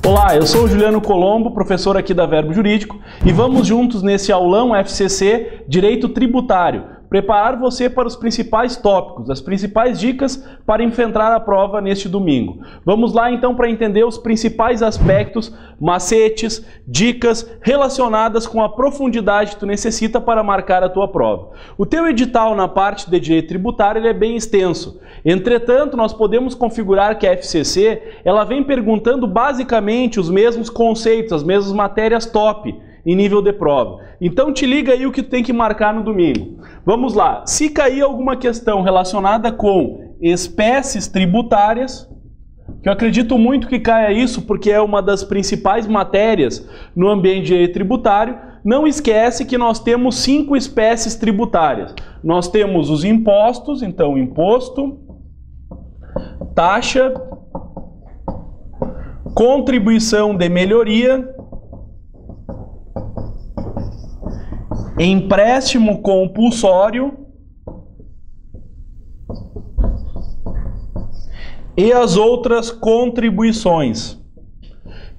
Olá, eu sou o Juliano Colombo, professor aqui da Verbo Jurídico, e vamos juntos nesse aulão FCC Direito Tributário, preparar você para os principais tópicos, as principais dicas para enfrentar a prova neste domingo. Vamos lá então para entender os principais aspectos, macetes, dicas relacionadas com a profundidade que tu necessita para marcar a tua prova. O teu edital na parte de direito tributário ele é bem extenso. Entretanto, nós podemos configurar que a FCC ela vem perguntando basicamente os mesmos conceitos, as mesmas matérias top em nível de prova. Então te liga aí o que tu tem que marcar no domingo. Vamos lá, se cair alguma questão relacionada com espécies tributárias, que eu acredito muito que caia isso porque é uma das principais matérias no ambiente de direito tributário, não esquece que nós temos 5 espécies tributárias. Nós temos os impostos, então imposto, taxa, contribuição de melhoria, empréstimo compulsório e as outras contribuições,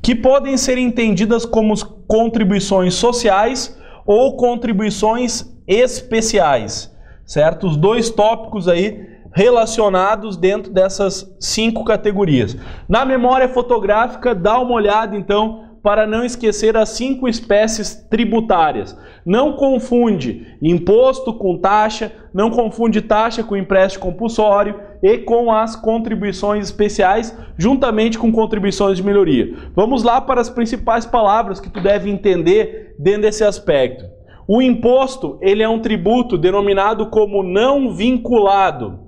que podem ser entendidas como contribuições sociais ou contribuições especiais, certo? Os dois tópicos aí relacionados dentro dessas 5 categorias. Na memória fotográfica, dá uma olhada então para não esquecer as 5 espécies tributárias. Não confunde imposto com taxa, não confunde taxa com empréstimo compulsório e com as contribuições especiais, juntamente com contribuições de melhoria. Vamos lá para as principais palavras que tu deve entender dentro desse aspecto. O imposto, ele é um tributo denominado como não vinculado.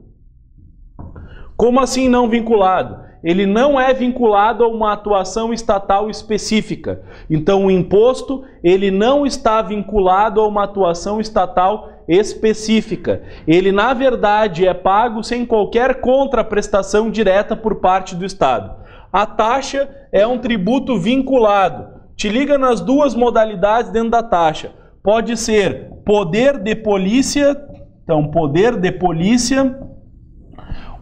Como assim não vinculado? Ele não é vinculado a uma atuação estatal específica. Então o imposto, ele não está vinculado a uma atuação estatal específica. Ele na verdade é pago sem qualquer contraprestação direta por parte do Estado. A taxa é um tributo vinculado. Te liga nas duas modalidades dentro da taxa. Pode ser poder de polícia, então poder de polícia,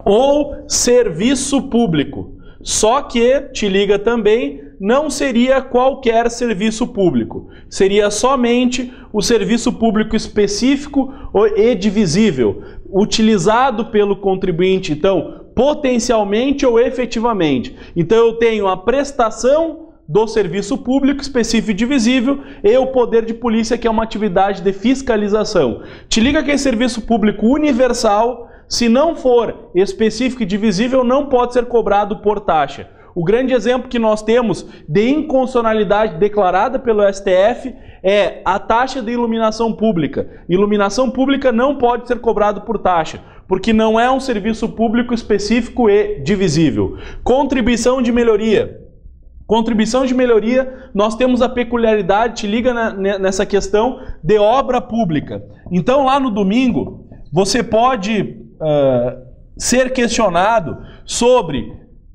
ou serviço público. Só que, te liga também, não seria qualquer serviço público. Seria somente o serviço público específico e divisível, utilizado pelo contribuinte, então, potencialmente ou efetivamente. Então, eu tenho a prestação do serviço público específico e divisível e o poder de polícia, que é uma atividade de fiscalização. Te liga que é serviço público universal. Se não for específico e divisível, não pode ser cobrado por taxa. O grande exemplo que nós temos de inconstitucionalidade declarada pelo STF é a taxa de iluminação pública. Iluminação pública não pode ser cobrado por taxa, porque não é um serviço público específico e divisível. Contribuição de melhoria. Contribuição de melhoria, nós temos a peculiaridade, te liga nessa questão de obra pública. Então lá no domingo, você pode ser questionado sobre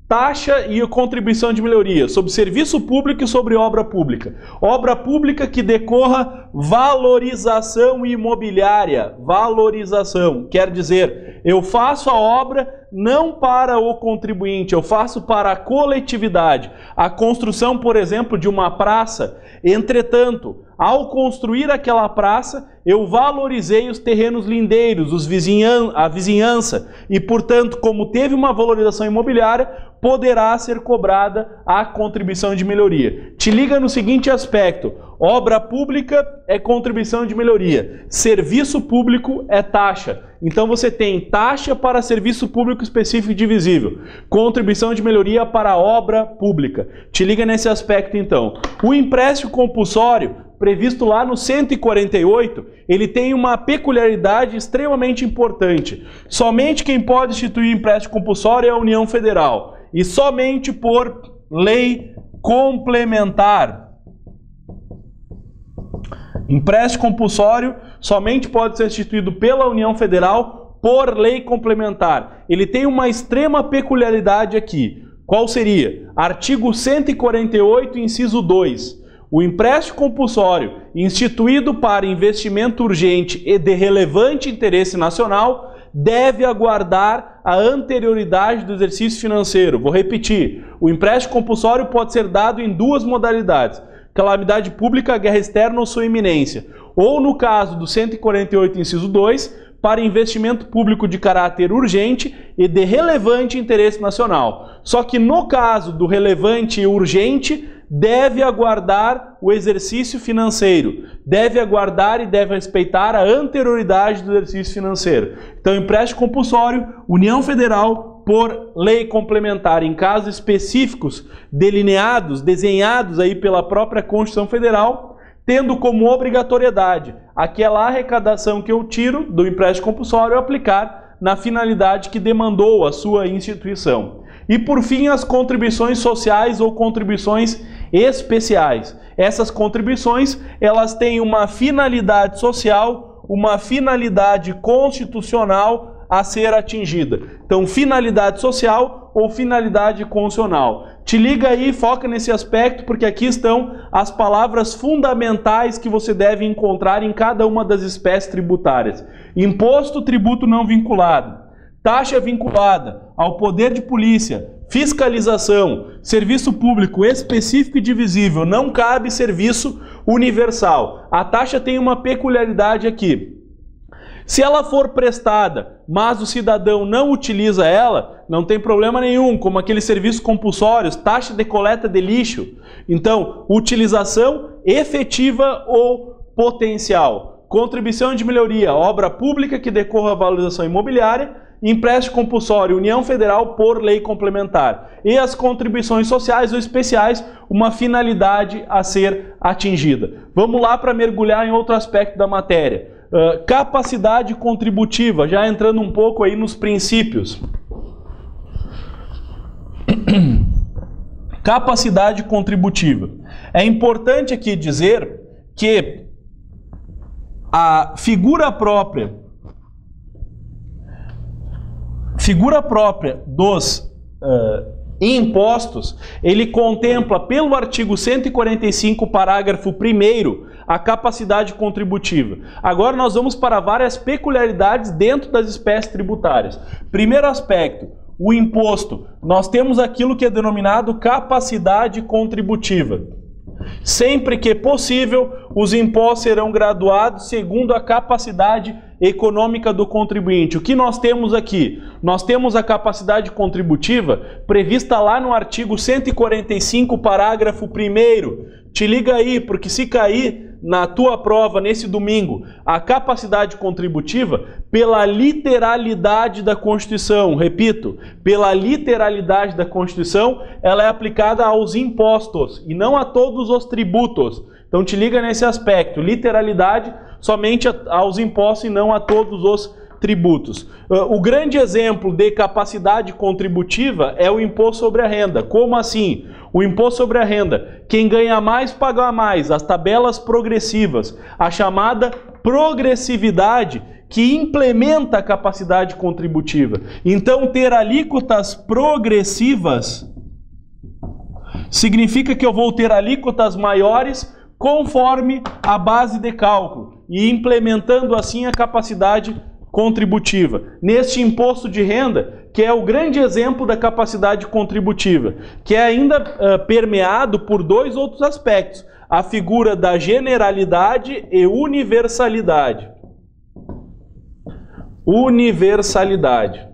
taxa e contribuição de melhoria, sobre serviço público e sobre obra pública. Obra pública que decorra valorização imobiliária. Valorização, quer dizer, eu faço a obra não para o contribuinte, eu faço para a coletividade. A construção, por exemplo, de uma praça. Entretanto, ao construir aquela praça, eu valorizei os terrenos lindeiros, a vizinhança, e, portanto, como teve uma valorização imobiliária, poderá ser cobrada a contribuição de melhoria. Te liga no seguinte aspecto: obra pública é contribuição de melhoria, serviço público é taxa. Então você tem taxa para serviço público específico e divisível, contribuição de melhoria para obra pública. Te liga nesse aspecto então. O empréstimo compulsório, previsto lá no 148, ele tem uma peculiaridade extremamente importante. Somente quem pode instituir empréstimo compulsório é a União Federal, e somente por lei complementar. Empréstimo compulsório somente pode ser instituído pela União Federal por lei complementar. Ele tem uma extrema peculiaridade aqui. Qual seria? Artigo 148, inciso 2. O empréstimo compulsório instituído para investimento urgente e de relevante interesse nacional deve aguardar a anterioridade do exercício financeiro. Vou repetir. O empréstimo compulsório pode ser dado em duas modalidades: calamidade pública, guerra externa ou sua iminência. Ou no caso do 148, inciso 2, para investimento público de caráter urgente e de relevante interesse nacional. Só que no caso do relevante e urgente, deve aguardar o exercício financeiro, deve aguardar e deve respeitar a anterioridade do exercício financeiro. Então, empréstimo compulsório, União Federal, por lei complementar, em casos específicos delineados, desenhados aí pela própria Constituição Federal, tendo como obrigatoriedade aquela arrecadação que eu tiro do empréstimo compulsório aplicar na finalidade que demandou a sua instituição. E por fim, as contribuições sociais ou contribuições especiais. Essas contribuições, elas têm uma finalidade social, uma finalidade constitucional a ser atingida. Então, finalidade social ou finalidade constitucional. Te liga aí, foca nesse aspecto, porque aqui estão as palavras fundamentais que você deve encontrar em cada uma das espécies tributárias. Imposto, tributo não vinculado. Taxa vinculada ao poder de polícia, fiscalização, serviço público específico e divisível, não cabe serviço universal. A taxa tem uma peculiaridade aqui. Se ela for prestada, mas o cidadão não utiliza ela, não tem problema nenhum, como aqueles serviços compulsórios, taxa de coleta de lixo. Então, utilização efetiva ou potencial. Contribuição de melhoria, obra pública que decorra a valorização imobiliária, empréstimo compulsório, União Federal por lei complementar. E as contribuições sociais ou especiais, uma finalidade a ser atingida. Vamos lá para mergulhar em outro aspecto da matéria. Capacidade contributiva, já entrando um pouco aí nos princípios. Capacidade contributiva. É importante aqui dizer que a figura própria dos impostos, ele contempla pelo artigo 145, parágrafo 1º, a capacidade contributiva. Agora nós vamos para várias peculiaridades dentro das espécies tributárias. Primeiro aspecto, o imposto. Nós temos aquilo que é denominado capacidade contributiva. Sempre que possível, os impostos serão graduados segundo a capacidade econômica do contribuinte. O que nós temos aqui? Nós temos a capacidade contributiva prevista lá no artigo 145, parágrafo 1º. Te liga aí, porque se cair na tua prova nesse domingo, a capacidade contributiva, pela literalidade da Constituição, repito, pela literalidade da Constituição, ela é aplicada aos impostos e não a todos os tributos. Então te liga nesse aspecto, literalidade somente aos impostos e não a todos os tributos. O grande exemplo de capacidade contributiva é o imposto sobre a renda. Como assim? O imposto sobre a renda. Quem ganha mais, paga mais. As tabelas progressivas. A chamada progressividade que implementa a capacidade contributiva. Então, ter alíquotas progressivas significa que eu vou ter alíquotas maiores conforme a base de cálculo e implementando assim a capacidade contributiva. Neste imposto de renda, que é o grande exemplo da capacidade contributiva, que é ainda permeado por dois outros aspectos, a figura da generalidade e universalidade. Universalidade.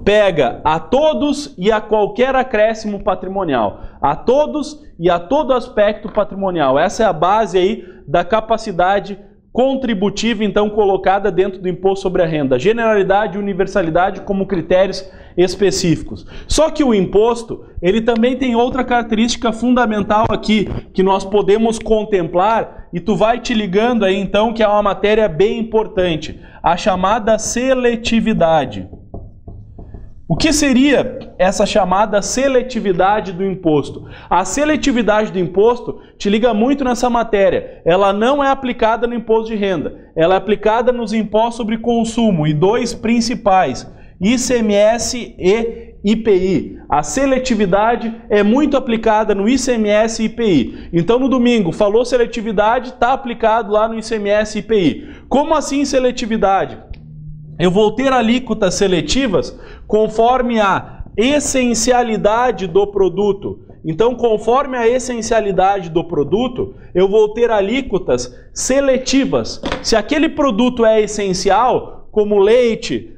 Pega a todos e a qualquer acréscimo patrimonial. A todos e a todo aspecto patrimonial. Essa é a base aí da capacidade contributiva, então, colocada dentro do imposto sobre a renda. Generalidade e universalidade como critérios específicos. Só que o imposto, ele também tem outra característica fundamental aqui, que nós podemos contemplar, e tu vai te ligando aí, então, que é uma matéria bem importante. A chamada seletividade. O que seria essa chamada seletividade do imposto? A seletividade do imposto te liga muito nessa matéria. Ela não é aplicada no imposto de renda. Ela é aplicada nos impostos sobre consumo e dois principais, ICMS e IPI. A seletividade é muito aplicada no ICMS e IPI. Então, no domingo, falou seletividade, está aplicado lá no ICMS e IPI. Como assim seletividade? Eu vou ter alíquotas seletivas conforme a essencialidade do produto. Então, conforme a essencialidade do produto, eu vou ter alíquotas seletivas. Se aquele produto é essencial, como leite,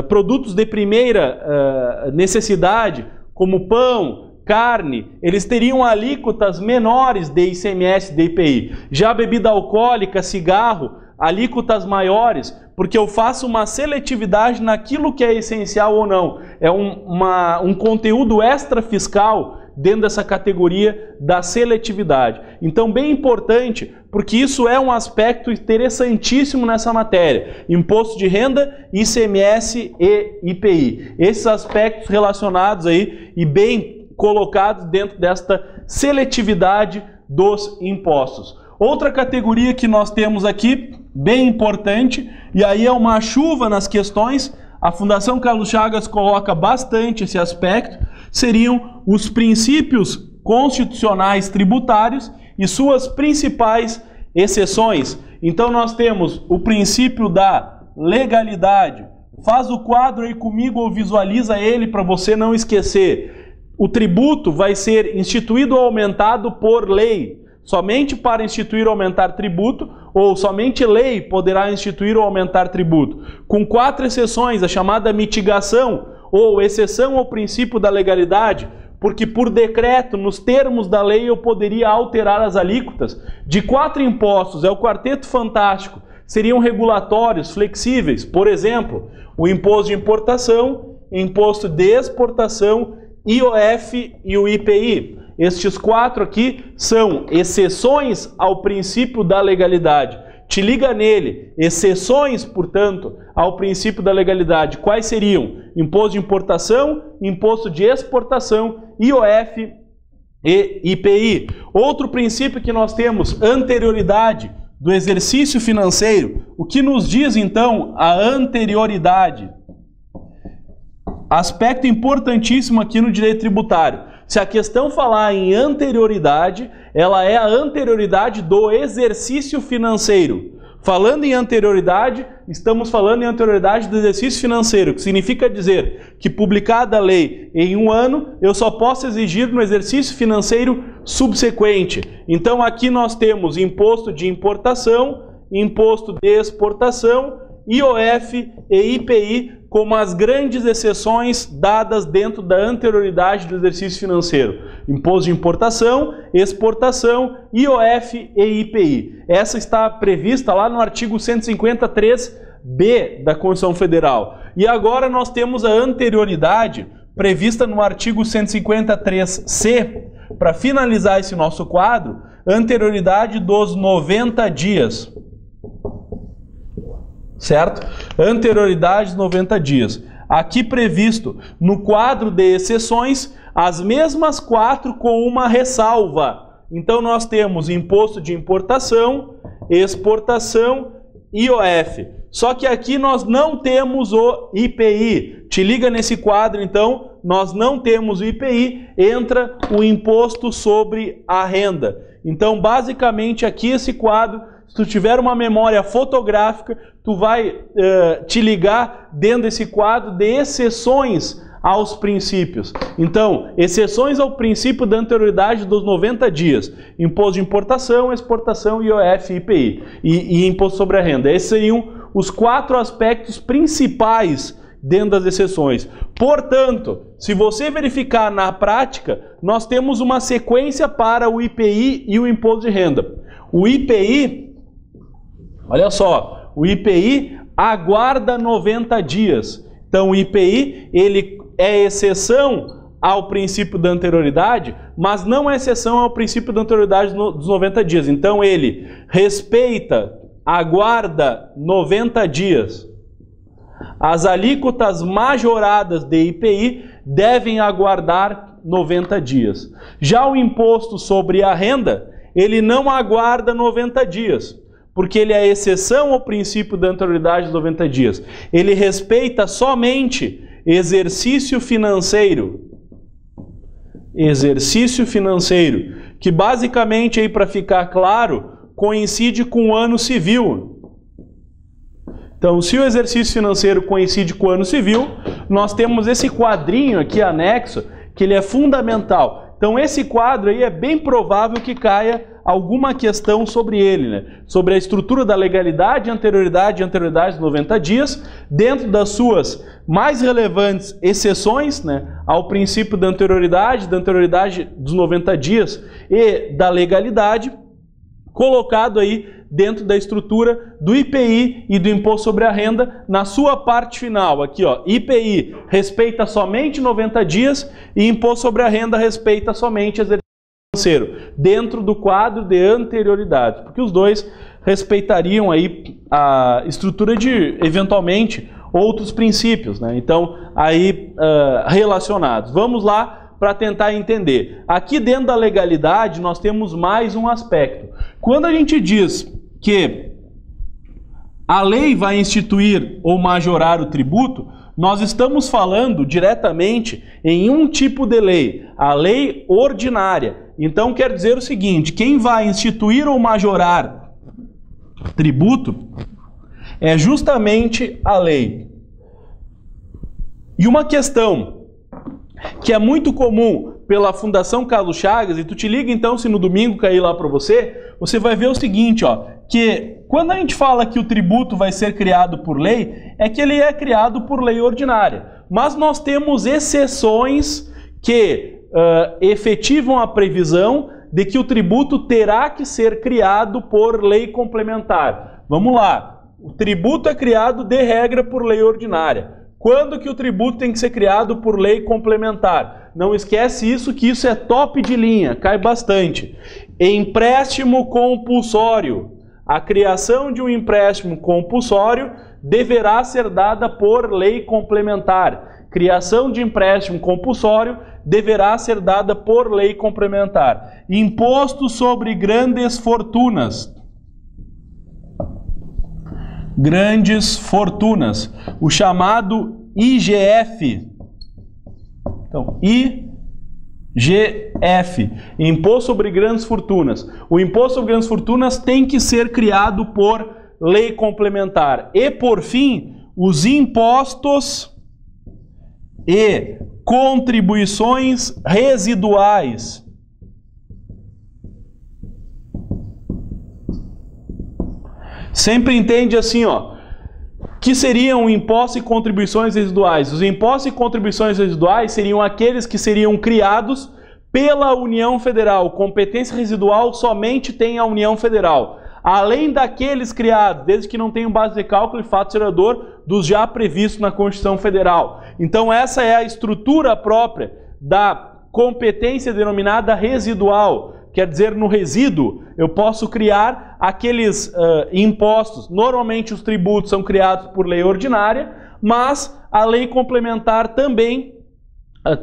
produtos de primeira necessidade, como pão, carne, eles teriam alíquotas menores de ICMS e de IPI. Já a bebida alcoólica, cigarro, alíquotas maiores, porque eu faço uma seletividade naquilo que é essencial ou não. É um conteúdo extra fiscal dentro dessa categoria da seletividade. Então, bem importante, porque isso é um aspecto interessantíssimo nessa matéria. Imposto de renda, ICMS e IPI. Esses aspectos relacionados aí e bem colocados dentro desta seletividade dos impostos. Outra categoria que nós temos aqui, bem importante, e aí é uma chuva nas questões, a Fundação Carlos Chagas coloca bastante esse aspecto, seriam os princípios constitucionais tributários e suas principais exceções. Então nós temos o princípio da legalidade. Faz o quadro aí comigo ou visualiza ele para você não esquecer. O tributo vai ser instituído ou aumentado por lei. Somente para instituir ou aumentar tributo, ou somente lei poderá instituir ou aumentar tributo. Com 4 exceções, a chamada mitigação, ou exceção ao princípio da legalidade, porque por decreto, nos termos da lei, eu poderia alterar as alíquotas de 4 impostos, é o quarteto fantástico, seriam regulatórios, flexíveis, por exemplo, o imposto de importação, imposto de exportação, IOF e o IPI. Estes 4 aqui são exceções ao princípio da legalidade. Te liga nele. Exceções, portanto, ao princípio da legalidade. Quais seriam? Imposto de importação, imposto de exportação, IOF e IPI. Outro princípio que nós temos, anterioridade do exercício financeiro. O que nos diz, então, a anterioridade? Aspecto importantíssimo aqui no direito tributário. Se a questão falar em anterioridade, ela é a anterioridade do exercício financeiro. Falando em anterioridade, estamos falando em anterioridade do exercício financeiro, que significa dizer que publicada a lei em 1 ano, eu só posso exigir no exercício financeiro subsequente. Então aqui nós temos imposto de importação, imposto de exportação, IOF e IPI como as grandes exceções dadas dentro da anterioridade do exercício financeiro. Imposto de importação, exportação, IOF e IPI. Essa está prevista lá no artigo 153b da Constituição Federal. E agora nós temos a anterioridade prevista no artigo 153c, para finalizar esse nosso quadro, anterioridade dos 90 dias. Certo? Anterioridade de 90 dias. Aqui previsto no quadro de exceções, as mesmas 4 com uma ressalva. Então nós temos imposto de importação, exportação, IOF. Só que aqui nós não temos o IPI. Te liga nesse quadro então, nós não temos o IPI, entra o imposto sobre a renda. Então basicamente aqui esse quadro, se tu tiver uma memória fotográfica, tu vai te ligar dentro desse quadro de exceções aos princípios. Então, exceções ao princípio da anterioridade dos 90 dias. Imposto de importação, exportação, IOF, IPI e imposto sobre a renda. Esses seriam os 4 aspectos principais dentro das exceções. Portanto, se você verificar na prática, nós temos uma sequência para o IPI e o imposto de renda. O IPI... Olha só, o IPI aguarda 90 dias. Então o IPI ele é exceção ao princípio da anterioridade, mas não é exceção ao princípio da anterioridade dos 90 dias. Então ele respeita, aguarda 90 dias. As alíquotas majoradas de IPI devem aguardar 90 dias. Já o imposto sobre a renda, ele não aguarda 90 dias. Porque ele é exceção ao princípio da anterioridade de 90 dias. Ele respeita somente exercício financeiro. Exercício financeiro, que basicamente, aí para ficar claro, coincide com o ano civil. Então, se o exercício financeiro coincide com o ano civil, nós temos esse quadrinho aqui anexo, que ele é fundamental. Então, esse quadro aí é bem provável que caia alguma questão sobre ele, né? Sobre a estrutura da legalidade, anterioridade e anterioridade dos 90 dias, dentro das suas mais relevantes exceções, né, ao princípio da anterioridade dos 90 dias e da legalidade, colocado aí dentro da estrutura do IPI e do Imposto sobre a Renda, na sua parte final, aqui ó, IPI respeita somente 90 dias e Imposto sobre a Renda respeita somente exercício financeiro, dentro do quadro de anterioridade, porque os dois respeitariam aí a estrutura de, eventualmente, outros princípios, né? Então, aí relacionados. Vamos lá para tentar entender. Aqui dentro da legalidade, nós temos mais um aspecto. Quando a gente diz que a lei vai instituir ou majorar o tributo, nós estamos falando diretamente em um tipo de lei, a lei ordinária. Então quer dizer o seguinte, quem vai instituir ou majorar tributo é justamente a lei. E uma questão que é muito comum pela Fundação Carlos Chagas, e tu te liga então se no domingo cair lá para você, você vai ver o seguinte, ó, que quando a gente fala que o tributo vai ser criado por lei, é que ele é criado por lei ordinária. Mas nós temos exceções que efetivam a previsão de que o tributo terá que ser criado por lei complementar. Vamos lá, o tributo é criado de regra por lei ordinária. Quando que o tributo tem que ser criado por lei complementar? Não esquece isso, que isso é top de linha, cai bastante. Empréstimo compulsório. A criação de um empréstimo compulsório deverá ser dada por lei complementar. Criação de empréstimo compulsório deverá ser dada por lei complementar. Imposto sobre grandes fortunas. Grandes fortunas. O chamado IGF. Então, IGF, Imposto sobre Grandes Fortunas. O Imposto sobre Grandes Fortunas tem que ser criado por lei complementar. E, por fim, os impostos e contribuições residuais. Sempre entende assim, ó, que seriam impostos e contribuições residuais. Os impostos e contribuições residuais seriam aqueles que seriam criados pela União Federal. Competência residual somente tem a União Federal. Além daqueles criados, desde que não tenham base de cálculo e fato gerador, dos já previstos na Constituição Federal. Então essa é a estrutura própria da competência denominada residual. Quer dizer, no resíduo, eu posso criar aqueles impostos. Normalmente os tributos são criados por lei ordinária, mas a lei complementar também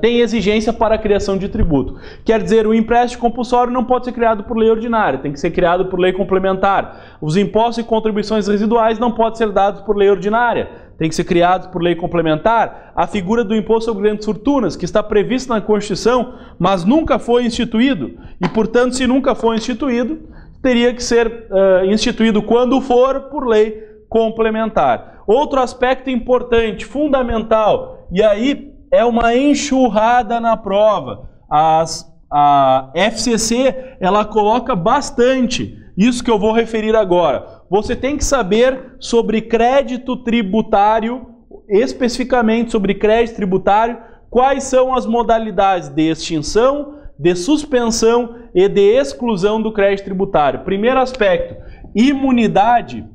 tem exigência para a criação de tributo. Quer dizer, o empréstimo compulsório não pode ser criado por lei ordinária, tem que ser criado por lei complementar. Os impostos e contribuições residuais não podem ser dados por lei ordinária, tem que ser criados por lei complementar. A figura do imposto sobre grandes fortunas, que está previsto na Constituição, mas nunca foi instituído, e portanto, se nunca foi instituído, teria que ser instituído quando for por lei complementar. Outro aspecto importante, fundamental, e aí é uma enxurrada na prova. A FCC, ela coloca bastante isso que eu vou referir agora. Você tem que saber sobre crédito tributário, especificamente sobre crédito tributário, quais são as modalidades de extinção, de suspensão e de exclusão do crédito tributário. Primeiro aspecto, imunidade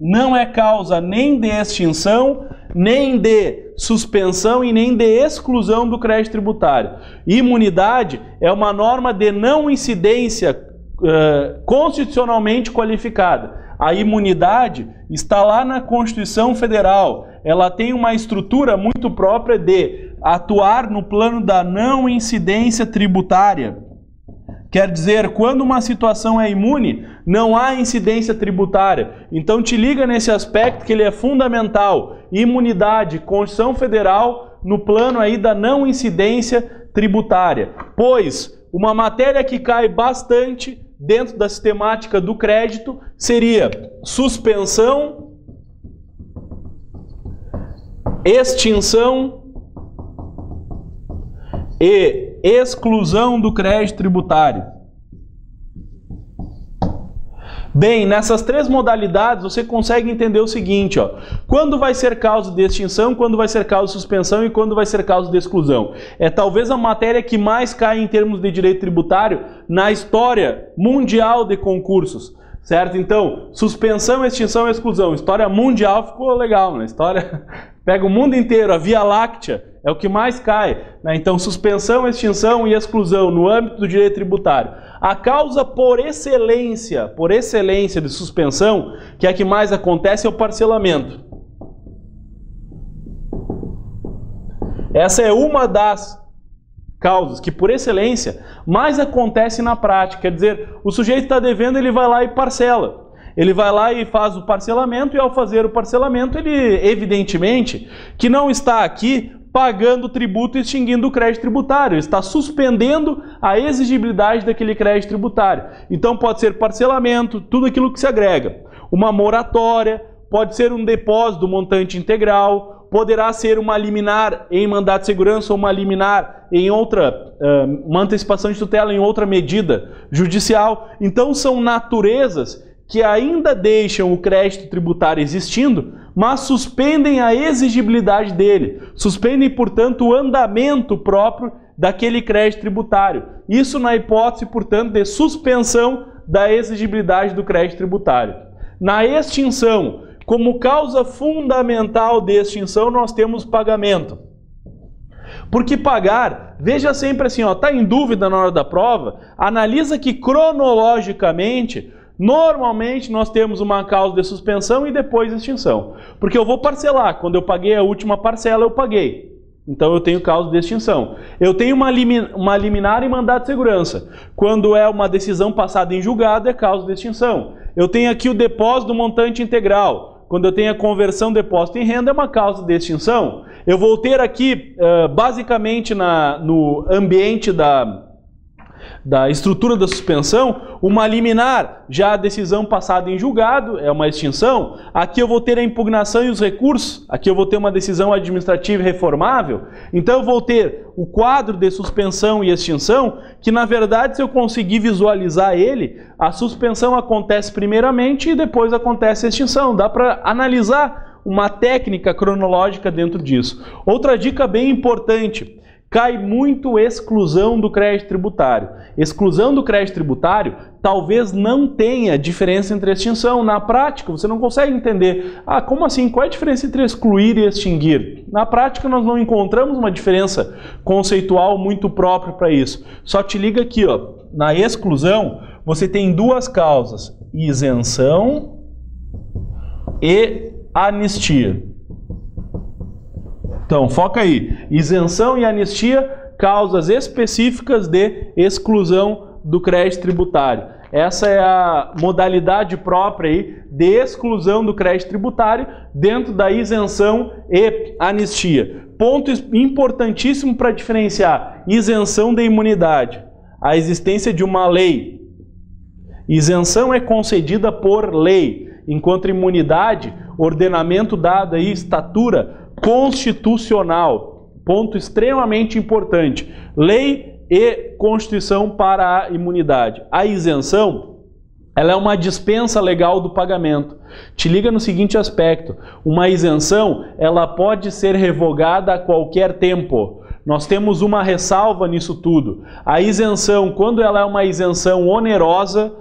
não é causa nem de extinção, nem de suspensão e nem de exclusão do crédito tributário. Imunidade é uma norma de não incidência constitucionalmente qualificada. A imunidade está lá na Constituição Federal. Ela tem uma estrutura muito própria de atuar no plano da não incidência tributária. Quer dizer, quando uma situação é imune, não há incidência tributária. Então te liga nesse aspecto que ele é fundamental. Imunidade, Constituição Federal, no plano aí da não incidência tributária, pois uma matéria que cai bastante dentro da sistemática do crédito seria suspensão, extinção e exclusão do crédito tributário. Bem, nessas três modalidades você consegue entender o seguinte, ó, quando vai ser causa de extinção, quando vai ser causa de suspensão e quando vai ser causa de exclusão. É talvez a matéria que mais cai em termos de direito tributário na história mundial de concursos, certo? Então, suspensão, extinção e exclusão. História mundial ficou legal, né? História pega o mundo inteiro, a Via Láctea é o que mais cai, né? Então, suspensão, extinção e exclusão no âmbito do direito tributário. A causa por excelência de suspensão, que é a que mais acontece, é o parcelamento. Essa é uma das causas que, por excelência, mais acontece na prática. Quer dizer, o sujeito está devendo, ele vai lá e parcela. Ele vai lá e faz o parcelamento, e ao fazer o parcelamento, ele, evidentemente, que não está aqui pagando o tributo e extinguindo o crédito tributário. Ele está suspendendo a exigibilidade daquele crédito tributário. Então pode ser parcelamento, tudo aquilo que se agrega. Uma moratória, pode ser um depósito do montante integral, poderá ser uma liminar em mandado de segurança ou uma liminar em outra, uma antecipação de tutela em outra medida judicial. Então são naturezas que ainda deixam o crédito tributário existindo, mas suspendem a exigibilidade dele, suspendem, portanto, o andamento próprio daquele crédito tributário. Isso na hipótese, portanto, de suspensão da exigibilidade do crédito tributário. Na extinção, como causa fundamental de extinção, nós temos pagamento. Porque pagar, veja sempre assim, ó, tá em dúvida na hora da prova, analisa que cronologicamente, normalmente nós temos uma causa de suspensão e depois extinção. Porque eu vou parcelar, quando eu paguei a última parcela eu paguei. Então eu tenho causa de extinção. Eu tenho uma liminar em mandado de segurança. Quando é uma decisão passada em julgado é causa de extinção. Eu tenho aqui o depósito do montante integral. Quando eu tenho a conversão depósito em renda é uma causa de extinção. Eu vou ter aqui, basicamente no ambiente da estrutura da suspensão, uma liminar, já a decisão passada em julgado, é uma extinção. Aqui eu vou ter a impugnação e os recursos, aqui eu vou ter uma decisão administrativa reformável. Então eu vou ter o quadro de suspensão e extinção, que na verdade, se eu conseguir visualizar ele, a suspensão acontece primeiramente e depois acontece a extinção. Dá para analisar uma técnica cronológica dentro disso. Outra dica bem importante: cai muito exclusão do crédito tributário. Exclusão do crédito tributário talvez não tenha diferença entre extinção. Na prática, você não consegue entender. Ah, como assim? Qual é a diferença entre excluir e extinguir? Na prática, nós não encontramos uma diferença conceitual muito própria para isso. Só te liga aqui, ó, na exclusão, você tem duas causas: isenção e anistia. Então, foca aí. Isenção e anistia, causas específicas de exclusão do crédito tributário. Essa é a modalidade própria aí de exclusão do crédito tributário dentro da isenção e anistia. Ponto importantíssimo para diferenciar: isenção de imunidade, a existência de uma lei. Isenção é concedida por lei, enquanto imunidade, ordenamento dado aí, estatura constitucional. Ponto extremamente importante: lei e Constituição para a imunidade. A isenção, ela é uma dispensa legal do pagamento. Te liga no seguinte aspecto: uma isenção, ela pode ser revogada a qualquer tempo. Nós temos uma ressalva nisso tudo. A isenção, quando ela é uma isenção onerosa,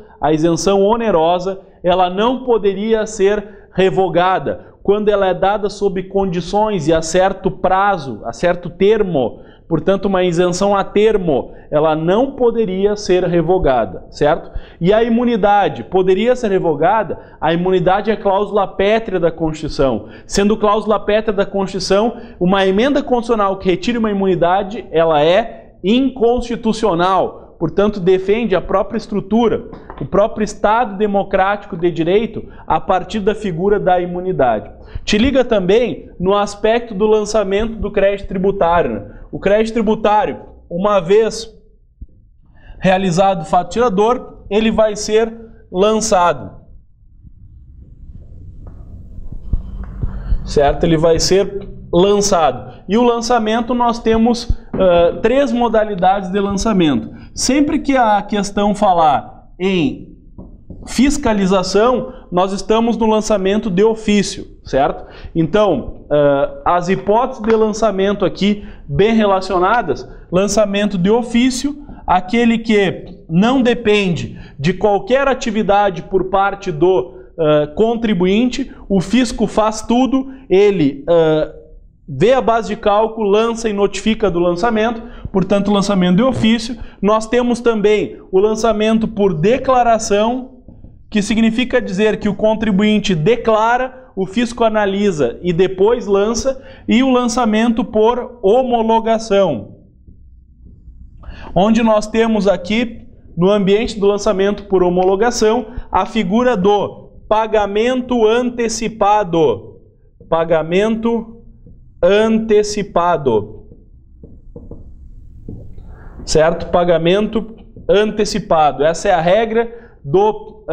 ela não poderia ser revogada quando ela é dada sob condições e a certo prazo, a certo termo. Portanto, uma isenção a termo, ela não poderia ser revogada, certo? E a imunidade poderia ser revogada? A imunidade é cláusula pétrea da Constituição. Sendo cláusula pétrea da Constituição, uma emenda constitucional que retire uma imunidade, ela é inconstitucional. portanto defende a própria estrutura, o próprio Estado democrático de direito a partir da figura da imunidade. Te liga também no aspecto do lançamento do crédito tributário, né? O crédito tributário, uma vez realizado o fato tirador, ele vai ser lançado. Certo? Ele vai ser lançado. E o lançamento, nós temos três modalidades de lançamento. Sempre que a questão falar em fiscalização, nós estamos no lançamento de ofício, certo? Então, as hipóteses de lançamento aqui bem relacionadas: lançamento de ofício, aquele que não depende de qualquer atividade por parte do contribuinte, o fisco faz tudo, ele vê a base de cálculo, lança e notifica do lançamento, portanto, lançamento de ofício. Nós temos também o lançamento por declaração, que significa dizer que o contribuinte declara, o fisco analisa e depois lança, e o lançamento por homologação, onde nós temos aqui, no ambiente do lançamento por homologação, a figura do pagamento antecipado. Pagamento antecipado. Certo? Pagamento antecipado. Essa é a regra do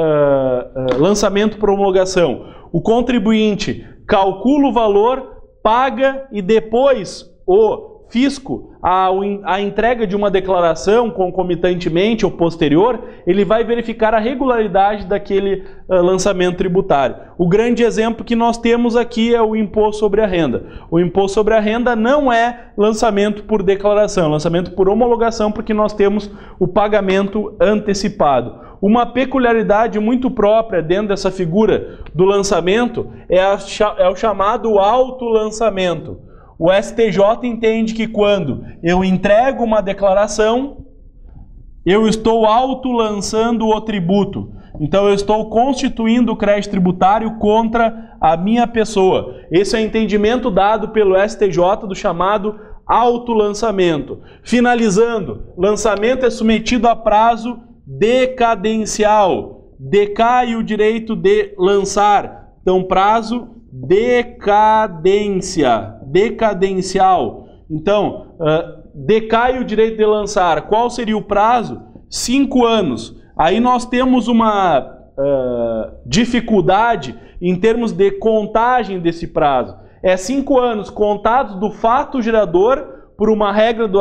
lançamento por homologação. O contribuinte calcula o valor, paga e depois o fisco, a entrega de uma declaração concomitantemente ou posterior, ele vai verificar a regularidade daquele lançamento tributário. O grande exemplo que nós temos aqui é o imposto sobre a renda. O imposto sobre a renda não é lançamento por declaração, é lançamento por homologação, porque nós temos o pagamento antecipado. Uma peculiaridade muito própria dentro dessa figura do lançamento é o chamado autolançamento. O STJ entende que quando eu entrego uma declaração, eu estou autolançando o tributo. Então eu estou constituindo o crédito tributário contra a minha pessoa. Esse é o entendimento dado pelo STJ do chamado autolançamento. Finalizando, lançamento é submetido a prazo decadencial. Decai o direito de lançar. Então, prazo decadencial. Então, decai o direito de lançar. Qual seria o prazo? 5 anos. Aí nós temos uma dificuldade em termos de contagem desse prazo. É 5 anos contados do fato gerador por uma regra do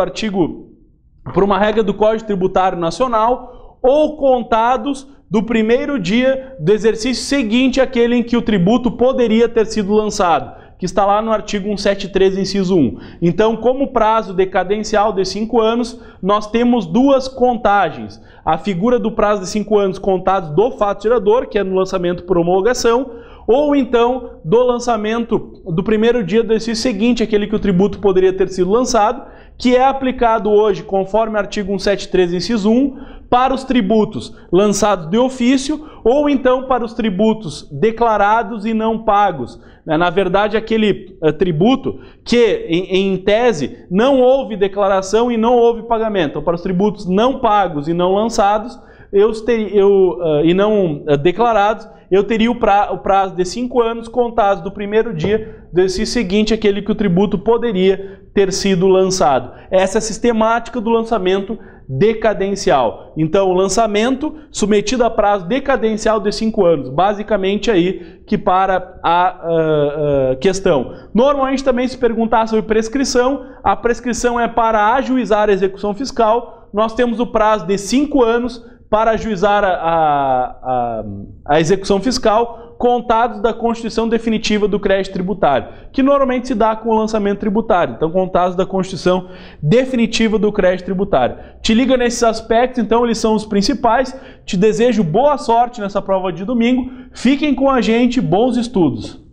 Código Tributário Nacional, ou contados do primeiro dia do exercício seguinte àquele em que o tributo poderia ter sido lançado, que está lá no artigo 173, inciso 1. Então, como prazo decadencial de 5 anos, nós temos duas contagens. A figura do prazo de 5 anos contados do fato gerador, que é no lançamento por homologação, ou então do lançamento do primeiro dia do exercício seguinte àquele que o tributo poderia ter sido lançado, que é aplicado hoje, conforme o artigo 173, inciso 1, para os tributos lançados de ofício, ou então para os tributos declarados e não pagos. Na verdade, aquele tributo que, em tese, não houve declaração e não houve pagamento. Então, para os tributos não pagos e não lançados, e não declarados, eu teria o prazo de 5 anos contados do primeiro dia do exercício seguinte àquele que o tributo poderia ter sido lançado. Essa é a sistemática do lançamento decadencial. Então, o lançamento submetido a prazo decadencial de 5 anos. Basicamente aí que para a questão. Normalmente também se perguntar sobre prescrição. A prescrição é para ajuizar a execução fiscal. Nós temos o prazo de 5 anos para ajuizar a execução fiscal, contados da constituição definitiva do crédito tributário, que normalmente se dá com o lançamento tributário. Então, contados da constituição definitiva do crédito tributário. Te liga nesses aspectos, então eles são os principais. Te desejo boa sorte nessa prova de domingo. Fiquem com a gente, bons estudos.